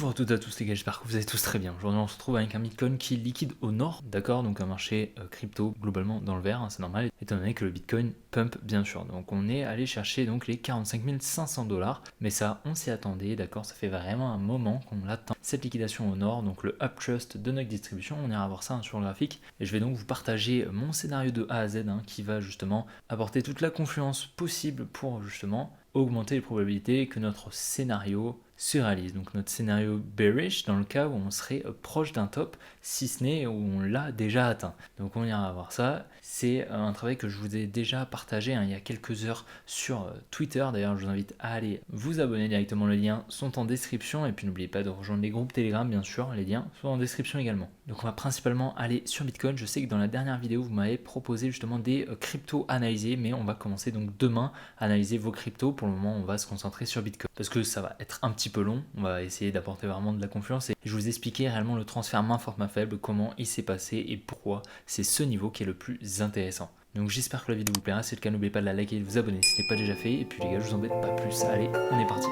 Bonjour à toutes et à tous les gars, j'espère que vous allez tous très bien. Aujourd'hui on se retrouve avec un Bitcoin qui liquide au nord, d'accord, donc un marché crypto globalement dans le vert, hein, c'est normal, étant donné que le Bitcoin pump bien sûr. Donc on est allé chercher donc les 45 500 $, mais ça on s'y attendait, d'accord, ça fait vraiment un moment qu'on l'attend. Cette liquidation au nord, donc le uptrust de notre distribution, on ira voir ça sur le graphique, et je vais donc vous partager mon scénario de A à Z qui va justement apporter toute la confluence possible pour justement augmenter les probabilités que notre scénario se réalise. Donc notre scénario bearish dans le cas où on serait proche d'un top, si ce n'est où on l'a déjà atteint. Donc on ira voir ça. C'est un travail que je vous ai déjà partagé il y a quelques heures sur Twitter. D'ailleurs, je vous invite à aller vous abonner directement. Les liens sont en description. Et puis n'oubliez pas de rejoindre les groupes Telegram, bien sûr. Les liens sont en description également. Donc on va principalement aller sur Bitcoin. Je sais que dans la dernière vidéo, vous m'avez proposé justement des cryptos analysés. Mais on va commencer donc demain à analyser vos cryptos. Pour le moment, on va se concentrer sur Bitcoin. Parce que ça va être un petit peu long, on va essayer d'apporter vraiment de la confiance et je vous expliquer réellement le transfert main forte main faible, comment il s'est passé et pourquoi c'est ce niveau qui est le plus intéressant. Donc j'espère que la vidéo vous plaira, si c'est le cas n'oubliez pas de la liker et de vous abonner si ce n'est pas déjà fait et puis les gars je vous embête pas plus, allez on est parti.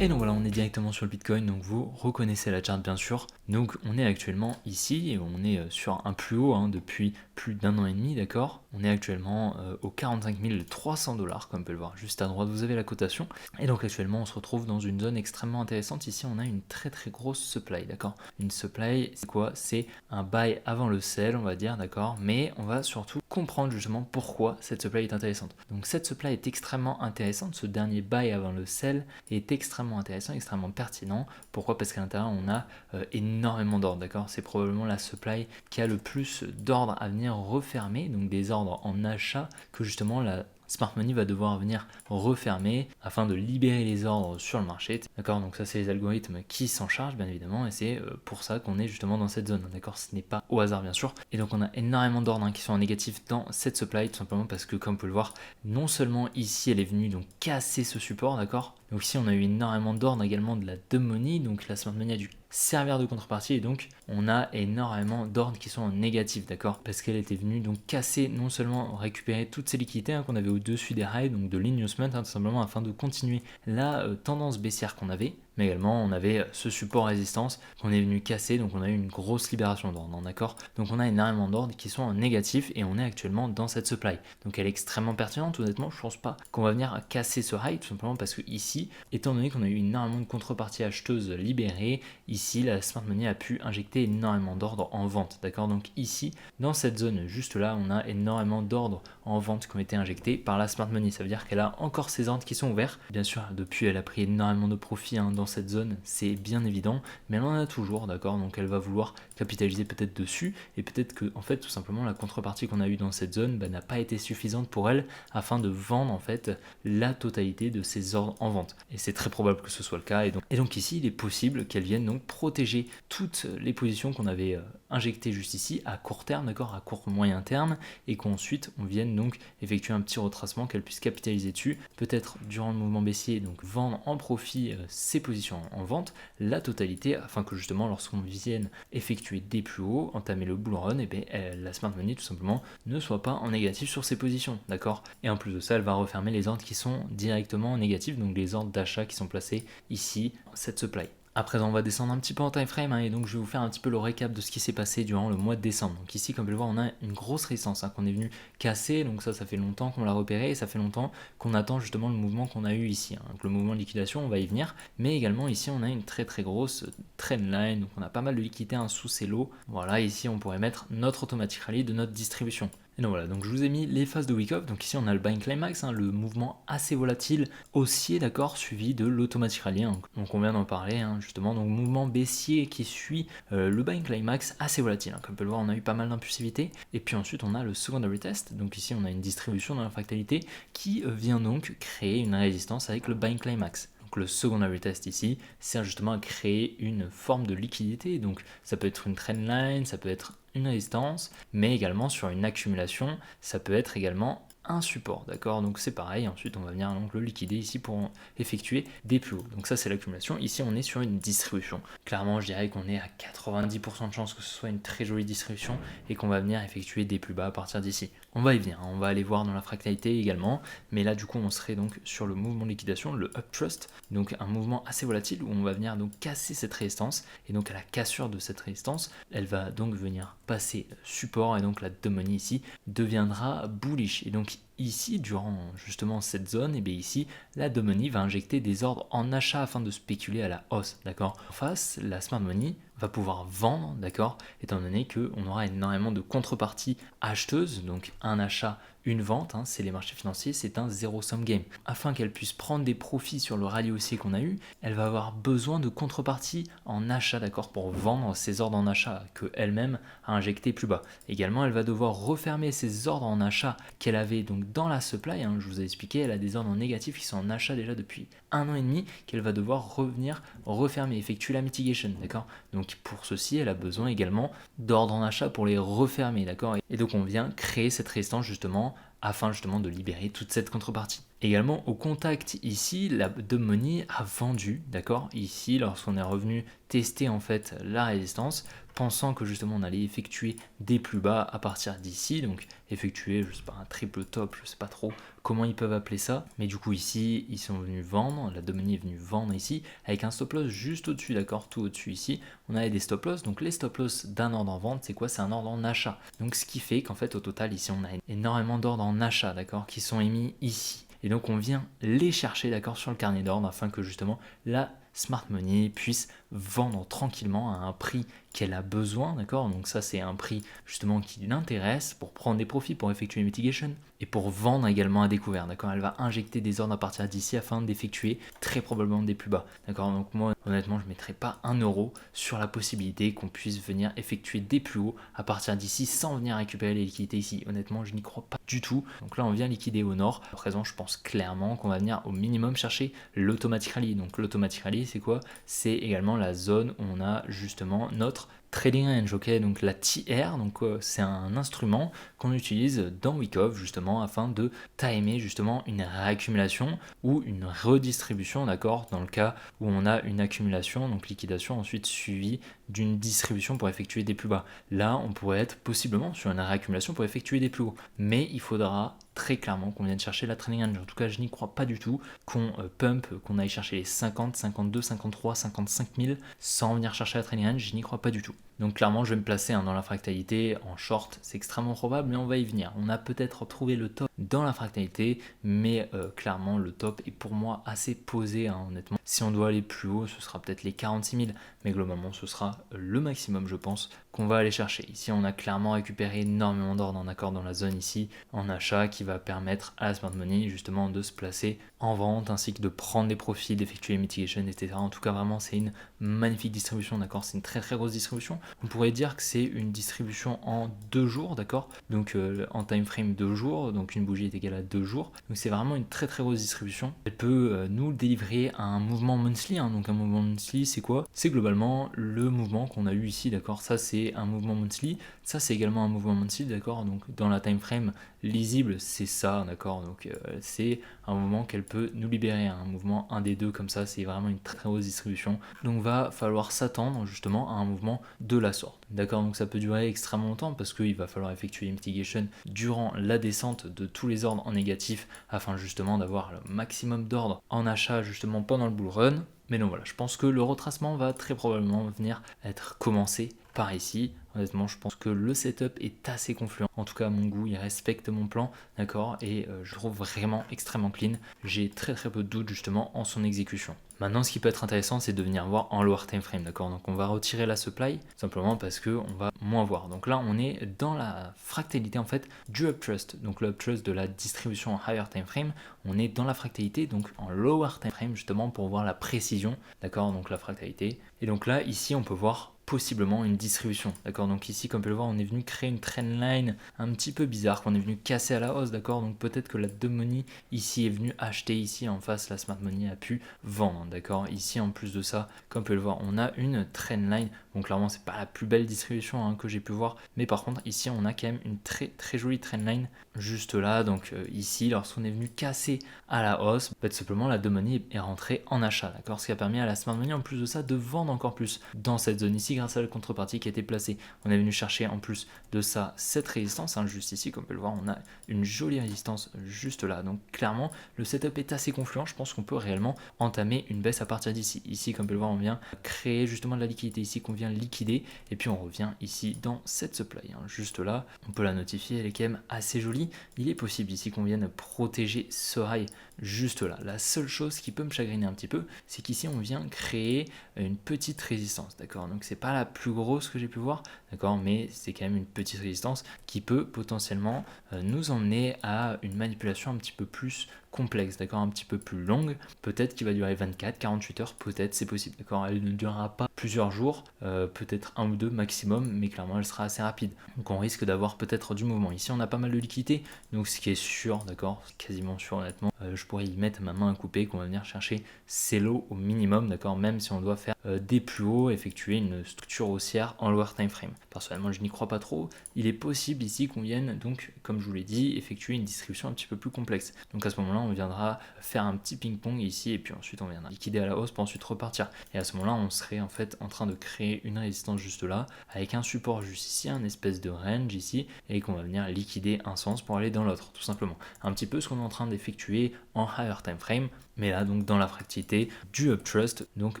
Et donc voilà, on est directement sur le Bitcoin, donc vous reconnaissez la charte bien sûr. Donc on est actuellement ici, et on est sur un plus haut depuis plus d'un an et demi, d'accord. On est actuellement aux 45 300 $, comme on peut le voir juste à droite, vous avez la cotation. Et donc actuellement on se retrouve dans une zone extrêmement intéressante. Ici on a une très grosse supply, d'accord. Une supply, c'est quoi? C'est un buy avant le sell, on va dire, d'accord. Mais on va surtout comprendre justement pourquoi cette supply est intéressante. Donc cette supply est extrêmement intéressante, ce dernier buy avant le sell est extrêmement intéressant, extrêmement pertinent. Pourquoi? Parce qu'à l'intérieur on a énormément d'ordres, d'accord. C'est probablement la supply qui a le plus d'ordres à venir refermer, donc des ordres en achat que justement la Smart Money va devoir venir refermer afin de libérer les ordres sur le marché, d'accord. Donc ça c'est les algorithmes qui s'en chargent bien évidemment et c'est pour ça qu'on est justement dans cette zone, d'accord. Ce n'est pas au hasard bien sûr. Et donc on a énormément d'ordres qui sont en négatif dans cette supply, tout simplement parce que comme on peut le voir, non seulement ici elle est venue donc casser ce support, d'accord. Donc ici on a eu énormément d'ordres également de la dumb money, donc la Smart Money a dû servir de contrepartie et donc on a énormément d'ordres qui sont en négatif, d'accord, parce qu'elle était venue donc casser, non seulement récupérer toutes ces liquidités qu'on avait au-dessus des highs, donc de l'investment tout simplement afin de continuer la tendance baissière qu'on avait, mais également on avait ce support résistance qu'on est venu casser, donc on a eu une grosse libération d'ordre, d'accord. Donc on a énormément d'ordres qui sont en négatif et on est actuellement dans cette supply, donc elle est extrêmement pertinente. Honnêtement je pense pas qu'on va venir casser ce high, tout simplement parce que ici, étant donné qu'on a eu énormément de contreparties acheteuses libérées, ici la Smart Money a pu injecter énormément d'ordres en vente, d'accord. Donc ici dans cette zone juste là on a énormément d'ordres en vente qui ont été injectés par la Smart Money, ça veut dire qu'elle a encore ses ordres qui sont ouverts. Bien sûr depuis elle a pris énormément de profit dans cette zone, c'est bien évident, mais elle en a toujours, d'accord. Donc elle va vouloir capitaliser peut-être dessus et peut-être que en fait tout simplement la contrepartie qu'on a eu dans cette zone n'a pas été suffisante pour elle afin de vendre en fait la totalité de ses ordres en vente, et c'est très probable que ce soit le cas. Et donc ici il est possible qu'elle vienne donc protéger toutes les positions qu'on avait injectées juste ici à court terme, d'accord, à court moyen terme, et qu'ensuite on vienne donc effectuer un petit retracement, qu'elle puisse capitaliser dessus, peut-être durant le mouvement baissier, donc vendre en profit ses positions en vente, la totalité, afin que justement lorsqu'on vienne effectuer des plus hauts, entamer le bull run, et bien la Smart Money tout simplement ne soit pas en négatif sur ses positions, d'accord. Et en plus de ça elle va refermer les ordres qui sont directement en négatif, donc les ordres d'achat qui sont placés ici, cette supply. À présent, on va descendre un petit peu en time frame et donc je vais vous faire un petit peu le récap de ce qui s'est passé durant le mois de décembre. Donc ici, comme vous le voyez, on a une grosse résistance qu'on est venu casser, donc ça fait longtemps qu'on l'a repéré et ça fait longtemps qu'on attend justement le mouvement qu'on a eu ici. Donc le mouvement de liquidation, on va y venir, mais également ici, on a une très grosse trendline, donc on a pas mal de liquidités sous ces lots. Voilà, ici, on pourrait mettre notre automatic rally de notre distribution. Et donc voilà, donc je vous ai mis les phases de week off. Donc ici on a le buying climax, le mouvement assez volatile, haussier, d'accord, suivi de l'automatic rally. Donc on vient d'en parler justement. Donc mouvement baissier qui suit le buying climax assez volatile. Comme on peut le voir, on a eu pas mal d'impulsivité. Et puis ensuite on a le secondary test. Donc ici on a une distribution dans la fractalité qui vient donc créer une résistance avec le buying climax. Donc le secondary test ici sert justement à créer une forme de liquidité. Donc ça peut être une trendline, ça peut être une résistance, mais également sur une accumulation, ça peut être également un support, d'accord? Donc c'est pareil, ensuite on va venir donc le liquider ici pour effectuer des plus hauts. Donc ça c'est l'accumulation, ici on est sur une distribution. Clairement je dirais qu'on est à 90% de chance que ce soit une très jolie distribution et qu'on va venir effectuer des plus bas à partir d'ici. On va y venir, on va aller voir dans la fractalité également, mais là du coup on serait donc sur le mouvement de liquidation, le uptrust, donc un mouvement assez volatile où on va venir donc casser cette résistance, et donc à la cassure de cette résistance, elle va donc venir passer support, et donc la money ici deviendra bullish. Et donc ici, durant justement cette zone, et bien ici, la money va injecter des ordres en achat afin de spéculer à la hausse, d'accord? En face, la smart money va pouvoir vendre, d'accord, étant donné qu'on aura énormément de contreparties acheteuses, donc un achat, une vente, hein, c'est les marchés financiers, c'est un zéro-sum game. Afin qu'elle puisse prendre des profits sur le rallye haussier qu'on a eu, elle va avoir besoin de contreparties en achat, d'accord, pour vendre ses ordres en achat qu'elle-même a injecté plus bas. Également, elle va devoir refermer ses ordres en achat qu'elle avait donc dans la supply, hein, je vous ai expliqué, elle a des ordres en négatif qui sont en achat déjà depuis 1 an et demi, qu'elle va devoir revenir refermer, effectuer la mitigation, d'accord. Donc pour ceci, elle a besoin également d'ordres en achat pour les refermer, d'accord. Et donc on vient créer cette résistance justement afin justement de libérer toute cette contrepartie. Également au contact ici, la money a vendu, d'accord, ici lorsqu'on est revenu tester en fait la résistance, pensant que justement on allait effectuer des plus bas à partir d'ici, donc effectuer, je sais pas, un triple top, je sais pas trop comment ils peuvent appeler ça, mais du coup ici ils sont venus vendre, la money est venue vendre ici avec un stop loss juste au-dessus, d'accord, tout au-dessus ici, on avait des stop loss. Donc les stop loss d'un ordre en vente, c'est quoi? C'est un ordre en achat. Donc ce qui fait qu'en fait au total ici on a énormément d'ordres en achat, d'accord, qui sont émis ici. Et donc on vient les chercher, d'accord, sur le carnet d'ordre afin que justement la smart money puisse vendre tranquillement à un prix qu'elle a besoin, d'accord. Donc ça c'est un prix justement qui l'intéresse pour prendre des profits, pour effectuer une mitigation et pour vendre également à découvert, d'accord. Elle va injecter des ordres à partir d'ici afin d'effectuer très probablement des plus bas, d'accord. Donc moi honnêtement je ne mettrai pas 1 euro sur la possibilité qu'on puisse venir effectuer des plus hauts à partir d'ici sans venir récupérer les liquidités ici. Honnêtement je n'y crois pas du tout. Donc là on vient liquider au nord. À présent je pense clairement qu'on va venir au minimum chercher l'automatic rally. Donc l'automatic rally c'est quoi? C'est également la zone où on a justement notre trading range, ok, donc la TR, donc c'est un instrument qu'on utilise dans Wyckoff justement afin de timer justement une réaccumulation ou une redistribution, d'accord, dans le cas où on a une accumulation, donc liquidation ensuite suivie d'une distribution pour effectuer des plus bas. Là, on pourrait être possiblement sur une réaccumulation pour effectuer des plus hauts, mais il faudra très clairement qu'on vienne chercher la trading range. En tout cas, je n'y crois pas du tout qu'on pump, qu'on aille chercher les 50, 52, 53, 55 000 sans venir chercher la trading range, je n'y crois pas du tout. Donc clairement, je vais me placer dans la fractalité en short, c'est extrêmement probable, mais on va y venir. On a peut-être trouvé le top dans la fractalité, mais clairement, le top est pour moi assez posé, hein, honnêtement. Si on doit aller plus haut, ce sera peut-être les 46 000, mais globalement, ce sera le maximum, je pense, qu'on va aller chercher. Ici, on a clairement récupéré énormément d'ordre en accord dans la zone ici, en achat, qui va permettre à la smart money justement de se placer en vente, ainsi que de prendre des profits, d'effectuer les mitigations, etc. En tout cas, vraiment, c'est une magnifique distribution, d'accord. C'est une très très grosse distribution. On pourrait dire que c'est une distribution en 2 jours, d'accord. Donc en time frame 2 jours, donc une bougie est égale à 2 jours. Donc c'est vraiment une très très grosse distribution. Elle peut nous délivrer un mouvement monthly, hein. Donc un mouvement monthly, c'est quoi? C'est globalement le mouvement qu'on a eu ici, d'accord. Ça c'est un mouvement monthly. Ça c'est également un mouvement monthly, d'accord. Donc dans la time frame lisible, c'est ça, d'accord. Donc c'est un mouvement qu'elle peut nous libérer, un mouvement un des deux comme ça, c'est vraiment une très grosse distribution. Donc va falloir s'attendre justement à un mouvement de la sorte, d'accord. Donc ça peut durer extrêmement longtemps parce qu'il va falloir effectuer une mitigation durant la descente de tous les ordres en négatif afin justement d'avoir le maximum d'ordres en achat justement pendant le bull run. Mais non, voilà, je pense que le retracement va très probablement venir être commencé par ici. Honnêtement, je pense que le setup est assez confluent. En tout cas, à mon goût, il respecte mon plan, d'accord, et je trouve vraiment extrêmement clean. J'ai très très peu de doutes justement en son exécution. Maintenant, ce qui peut être intéressant, c'est de venir voir en lower time frame, d'accord. Donc on va retirer la supply simplement parce que on va moins voir. Donc là, on est dans la fractalité en fait du uptrust. Donc le uptrust de la distribution en higher time frame, on est dans la fractalité donc en lower time frame justement pour voir la précision, d'accord. Donc la fractalité. Et donc là, ici, on peut voir possiblement une distribution, d'accord. Donc ici, comme on peut le voir, on est venu créer une trendline un petit peu bizarre qu'on est venu casser à la hausse, d'accord. Donc peut-être que la dumb money ici est venue acheter, ici en face la smart money a pu vendre, d'accord. Ici en plus de ça, comme on peut le voir, on a une trendline. Donc clairement c'est pas la plus belle distribution que j'ai pu voir, mais par contre ici on a quand même une très très jolie trendline juste là. Donc ici lorsqu'on est venu casser à la hausse, tout simplement la dumb money est rentrée en achat, d'accord, ce qui a permis à la smart money en plus de ça de vendre encore plus dans cette zone ici grâce à la contrepartie qui a été placée. On est venu chercher en plus de ça cette résistance, juste ici, comme on peut le voir, on a une jolie résistance juste là. Donc clairement le setup est assez confluent, je pense qu'on peut réellement entamer une baisse à partir d'ici. Ici, comme on peut le voir, on vient créer justement de la liquidité ici qu'on vient liquider, et puis on revient ici dans cette supply, juste là, on peut la notifier, elle est quand même assez jolie. Il est possible ici qu'on vienne protéger ce high juste là. La seule chose qui peut me chagriner un petit peu, c'est qu'ici on vient créer une petite résistance, d'accord. Donc c'est pas la plus grosse que j'ai pu voir, d'accord, mais c'est quand même une petite résistance qui peut potentiellement nous emmener à une manipulation un petit peu plus complexe, d'accord, un petit peu plus longue, peut-être qui va durer 24, 48 heures, peut-être, c'est possible, d'accord. Elle ne durera pas plusieurs jours, peut-être un ou deux maximum, mais clairement elle sera assez rapide. Donc on risque d'avoir peut-être du mouvement. Ici on a pas mal de liquidité, donc ce qui est sûr, d'accord, quasiment sûr honnêtement, je pourrais y mettre ma main à couper qu'on va venir chercher ces lots au minimum, d'accord, même si on doit faire des plus hauts, effectuer une structure haussière en lower time frame. Personnellement je n'y crois pas trop. Il est possible ici qu'on vienne donc, comme je vous l'ai dit, effectuer une distribution un petit peu plus complexe. Donc à ce moment-là on viendra faire un petit ping-pong ici, et puis ensuite on viendra liquider à la hausse pour ensuite repartir. Et à ce moment-là on serait en fait en train de créer une résistance juste là, avec un support juste ici, un espèce de range ici, et qu'on va venir liquider un sens pour aller dans l'autre, tout simplement. Un petit peu ce qu'on est en train d'effectuer en higher time frame, mais là donc dans la fractalité du uptrust, donc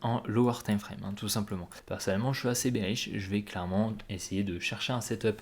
en lower time frame, tout simplement. Personnellement je suis assez bearish, je vais clairement essayer de chercher un setup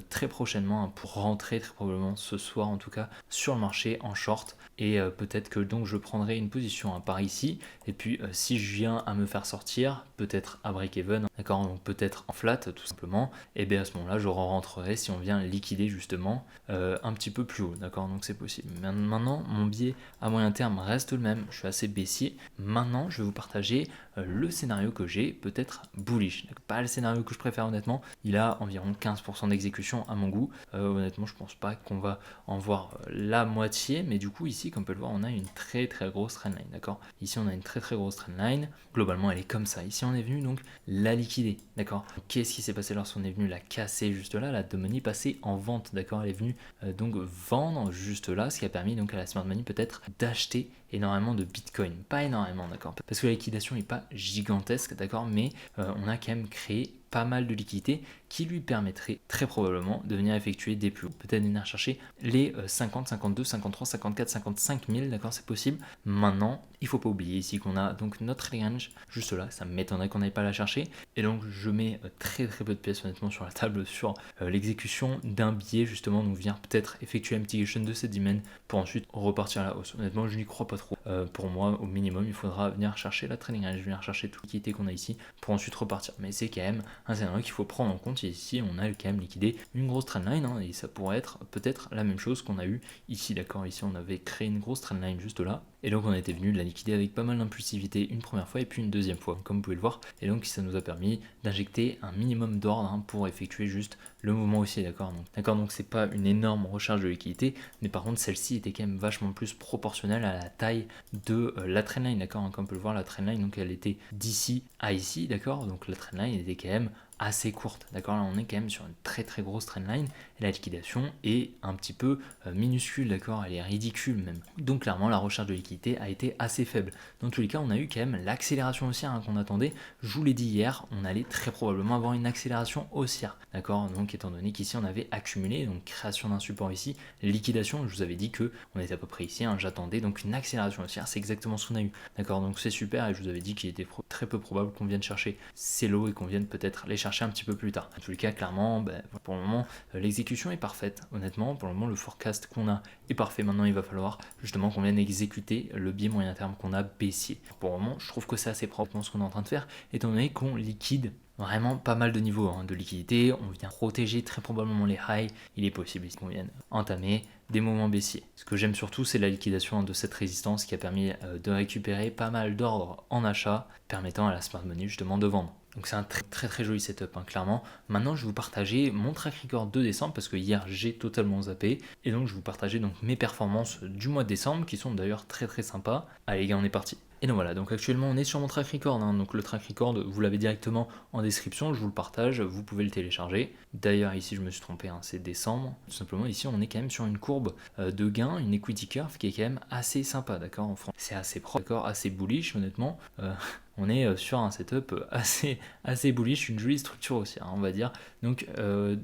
très prochainement pour rentrer très probablement ce soir en tout cas sur le marché en short, et peut-être que donc je prendrai une position par ici, et puis si je viens à me faire sortir, peut-être à break-even, d'accord, donc peut-être en flat tout simplement, et bien à ce moment-là je rentrerai si on vient liquider justement un petit peu plus haut, d'accord, donc c'est possible. Maintenant mon biais à moyen terme reste le même, je suis assez baissier. Maintenant je vais vous partager le scénario que j'ai, peut-être bullish, pas le scénario que je préfère honnêtement, il a environ 15% d'exécution à mon goût, honnêtement je pense pas qu'on va en voir la moitié, mais du coup ici comme on peut le voir on a une très très grosse trendline, d'accord, ici on a une très très grosse trendline, globalement elle est comme ça, ici on est venu donc la liquider, d'accord. Qu'est-ce qui s'est passé lorsqu'on est venu la casser juste là, la dumb money passée en vente, d'accord, elle est venue donc vendre juste là, ce qui a permis donc à la smart money peut-être d'acheter énormément de bitcoin, pas énormément, d'accord, parce que la liquidation n'est pas gigantesque, d'accord, mais on a quand même créé pas mal de liquidités qui lui permettrait très probablement de venir effectuer des plus hauts, peut-être venir chercher les 50, 52, 53, 54, 55 000, d'accord, c'est possible. Maintenant, il faut pas oublier ici qu'on a donc notre range juste là, ça m'étonnerait qu'on n'aille pas la chercher, et donc je mets très très peu de pièces honnêtement sur la table sur l'exécution d'un billet justement, donc vient peut-être effectuer la mitigation de cette demand pour ensuite repartir à la hausse. Honnêtement je n'y crois pas trop, pour moi au minimum il faudra venir chercher la trading range, venir chercher toute l'équité qu'on a ici pour ensuite repartir, mais c'est quand même un scénario qu'il faut prendre en compte. Et ici on a quand même liquidé une grosse trendline, et ça pourrait être peut-être la même chose qu'on a eu ici, d'accord. Ici on avait créé une grosse trendline juste là, et donc on était venu de la liquider avec pas mal d'impulsivité une première fois et puis une deuxième fois comme vous pouvez le voir, et donc ça nous a permis d'injecter un minimum d'ordre pour effectuer juste le mouvement aussi, d'accord. Donc c'est pas une énorme recharge de liquidité, mais par contre celle-ci était quand même vachement plus proportionnelle à la taille de la trendline, d'accord. Comme on peut le voir, la trendline donc elle était d'ici à ici, d'accord, donc la trendline était quand même assez courte, d'accord. Là on est quand même sur une très très grosse trendline, et la liquidation est un petit peu minuscule, d'accord, elle est ridicule même, donc clairement la recharge de liquidité a été assez faible. Dans tous les cas on a eu quand même l'accélération haussière qu'on attendait. Je vous l'ai dit hier, on allait très probablement avoir une accélération haussière, d'accord, donc étant donné qu'ici on avait accumulé, donc création d'un support ici, liquidation, je vous avais dit que on était à peu près ici, j'attendais donc une accélération haussière, c'est exactement ce qu'on a eu, d'accord, donc c'est super, et je vous avais dit qu'il était très peu probable qu'on vienne chercher ces lots et qu'on vienne peut-être les chercher un petit peu plus tard. En tous les cas clairement pour le moment l'exécution est parfaite, honnêtement pour le moment le forecast qu'on a est parfait. Maintenant il va falloir justement qu'on vienne exécuter le biais moyen terme qu'on a baissier. Pour le moment je trouve que c'est assez propre ce qu'on est en train de faire, étant donné qu'on liquide vraiment pas mal de niveaux de liquidité, on vient protéger très probablement les highs, il est possible qu'on vienne entamer des mouvements baissiers. Ce que j'aime surtout c'est la liquidation de cette résistance qui a permis de récupérer pas mal d'ordres en achat, permettant à la smart money justement de vendre. Donc c'est un très joli setup, hein, clairement. Maintenant, je vais vous partager mon track record de décembre parce que hier j'ai totalement zappé. Et donc je vais vous partager donc mes performances du mois de décembre qui sont d'ailleurs très sympas. Allez les gars, on est parti. Et donc voilà, donc actuellement on est sur mon track record, hein. Donc le track record, vous l'avez directement en description, je vous le partage, vous pouvez le télécharger. D'ailleurs ici je me suis trompé, hein, c'est décembre. Tout simplement ici on est quand même sur une courbe de gain, une equity curve qui est quand même assez sympa, d'accord. En France c'est assez propre, d'accord, assez bullish honnêtement. On est sur un setup assez bullish, une jolie structure aussi, hein, on va dire. Donc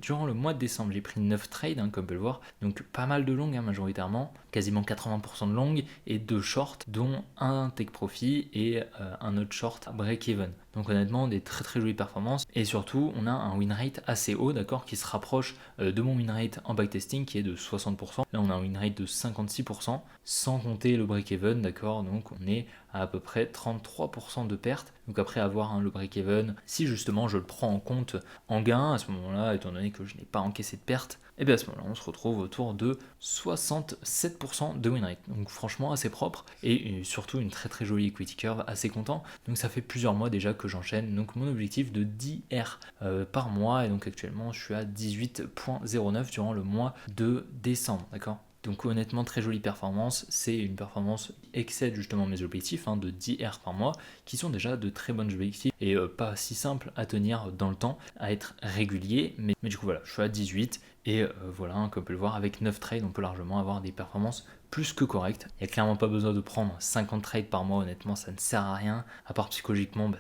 durant le mois de décembre, j'ai pris 9 trades, hein, comme on peut le voir. Donc pas mal de longues, hein, majoritairement, quasiment 80% de longues et 2 shorts, dont un take profit et un autre short break-even. Donc honnêtement, des très jolies performances. Et surtout, on a un win rate assez haut, d'accord, qui se rapproche de mon win rate en backtesting qui est de 60%. Là, on a un win rate de 56%, sans compter le break-even, d'accord. Donc on est à peu près 33% de perte. Donc après avoir, hein, le break-even, si justement je le prends en compte en gain, à ce moment-là, étant donné que je n'ai pas encaissé de perte, et bien à ce moment-là, on se retrouve autour de 67% de win rate. Donc franchement assez propre et surtout une très jolie equity curve, assez content. Donc ça fait plusieurs mois déjà que j'enchaîne. Donc mon objectif de 10 R par mois, et donc actuellement je suis à 18,09 durant le mois de décembre, d'accord. Donc honnêtement, très jolie performance, c'est une performance qui excède justement mes objectifs, hein, de 10 R par mois, qui sont déjà de très bons objectifs et pas si simples à tenir dans le temps, à être régulier, mais du coup voilà, je suis à 18 et voilà, hein, comme on peut le voir, avec 9 trades, on peut largement avoir des performances plus que correctes. Il n'y a clairement pas besoin de prendre 50 trades par mois, honnêtement, ça ne sert à rien, à part psychologiquement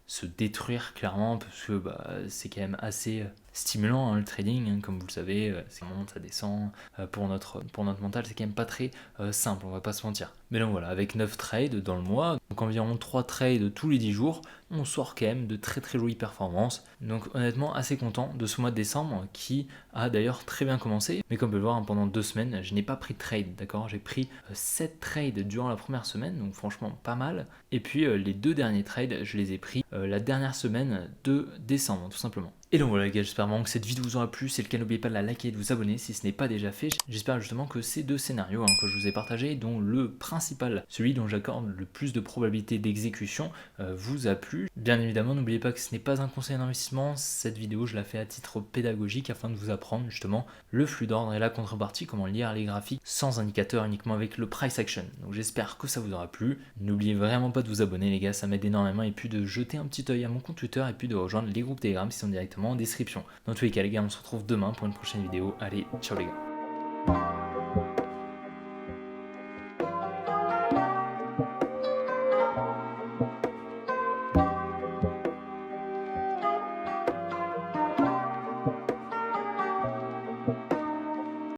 se détruire clairement, parce que c'est quand même assez stimulant, hein, le trading, hein, comme vous le savez, ça monte, ça descend, pour notre mental, c'est quand même pas très simple, on va pas se mentir. Mais donc voilà, avec 9 trades dans le mois, donc environ 3 trades tous les 10 jours, on sort quand même de très jolies performances. Donc honnêtement assez content de ce mois de décembre qui a d'ailleurs très bien commencé. Mais comme vous pouvez le voir, hein, pendant 2 semaines, je n'ai pas pris de trade, d'accord. J'ai pris 7 trades durant la première semaine, donc franchement pas mal. Et puis les 2 derniers trades, je les ai pris la dernière semaine de décembre, tout simplement. Et donc voilà les gars, j'espère vraiment que cette vidéo vous aura plu. Si c'est le cas, n'oubliez pas de la liker et de vous abonner si ce n'est pas déjà fait. J'espère justement que ces 2 scénarios, hein, que je vous ai partagés, dont le principal, celui dont j'accorde le plus de probabilité d'exécution, vous a plu. Bien évidemment, n'oubliez pas que ce n'est pas un conseil d'investissement. Cette vidéo, je la fais à titre pédagogique afin de vous apprendre justement le flux d'ordre et la contrepartie, comment lire les graphiques sans indicateur, uniquement avec le price action. Donc j'espère que ça vous aura plu. N'oubliez vraiment pas de vous abonner les gars, ça m'aide énormément, et puis de jeter un petit œil à mon compte Twitter et puis de rejoindre les groupes Telegram qui sont directement en description. Dans tous les cas les gars, on se retrouve demain pour une prochaine vidéo. Allez, ciao les gars.